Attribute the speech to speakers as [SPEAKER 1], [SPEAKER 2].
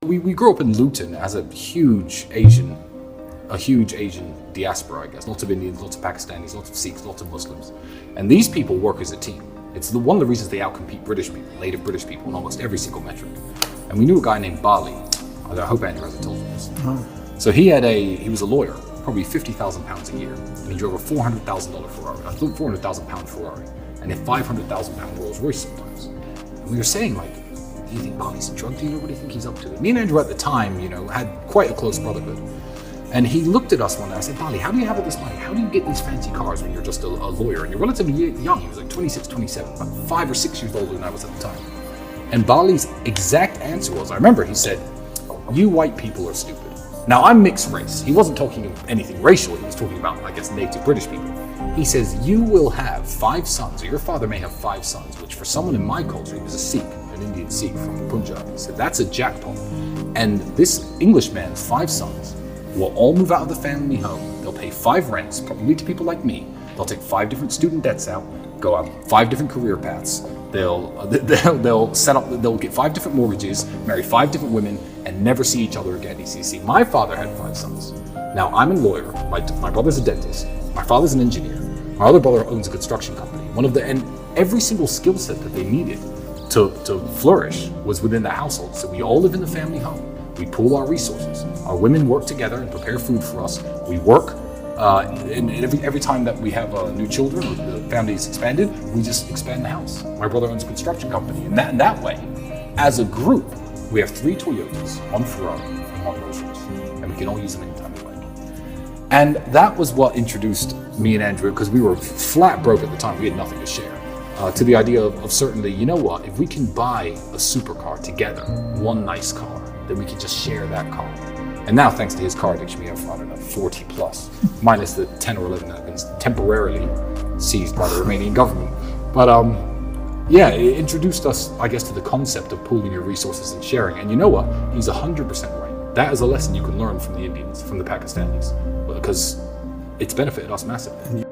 [SPEAKER 1] We grew up in Luton as a huge Asian diaspora, I guess. Lots of Indians, lots of Pakistanis, lots of Sikhs, lots of Muslims. And these people work as a team. It's one of the reasons they outcompete British people, native British people, in almost every single metric. And we knew a guy named Bali. I hope Andrew hasn't told you this. So he was a lawyer, probably £50,000 a year. And he drove a £400,000 Ferrari, I think £400,000 Ferrari, and a £500,000 Rolls Royce sometimes. And we were saying, like, do you think Bali's a drug dealer? What do you think he's up to? Me and Andrew at the time, had quite a close brotherhood. And he looked at us one day. I said, Bali, how do you have all this money? How do you get these fancy cars when you're just a lawyer? And you're relatively young. He was like 26, 27, about 5 or 6 years older than I was at the time. And Bali's exact answer was, I remember he said, you white people are stupid. Now, I'm mixed race. He wasn't talking of anything racial. He was talking about, I guess, native British people. He says, you will have 5 sons, or your father may have 5 sons, which for someone in my culture, he was a Sikh, an Indian Sikh from Punjab. He said, that's a jackpot. And this Englishman's 5 sons will all move out of the family home. They'll pay 5 rents, probably to people like me. They'll take 5 different student debts out, go out 5 different career paths. They'll set up. They'll get 5 different mortgages, marry 5 different women, and never see each other again. You see, my father had 5 sons. Now I'm a lawyer. My brother's a dentist. My father's an engineer. My other brother owns a construction company. And every single skill set that they needed to flourish was within the household. So we all live in the family home. We pool our resources. Our women work together and prepare food for us. We work, and every time that we have new children, or the family is expanded, we just expand the house. My brother owns a construction company, and that way, as a group, we have 3 Toyotas, 1 Ferrari, and 1 Rolls Royce, and we can all use them anytime we like. And that was what introduced me and Andrew, because we were flat broke at the time. We had nothing to share. To the idea of certainly, you know what, if we can buy a supercar together, one nice car, then we can just share that car. And now, thanks to his car addiction, we have, I don't know, 40 plus, minus the 10 or 11 that have been temporarily seized by the Romanian government. But yeah, it introduced us, I guess, to the concept of pooling your resources and sharing. And you know what? He's 100% right. That is a lesson you can learn from the Indians, from the Pakistanis, because it's benefited us massively.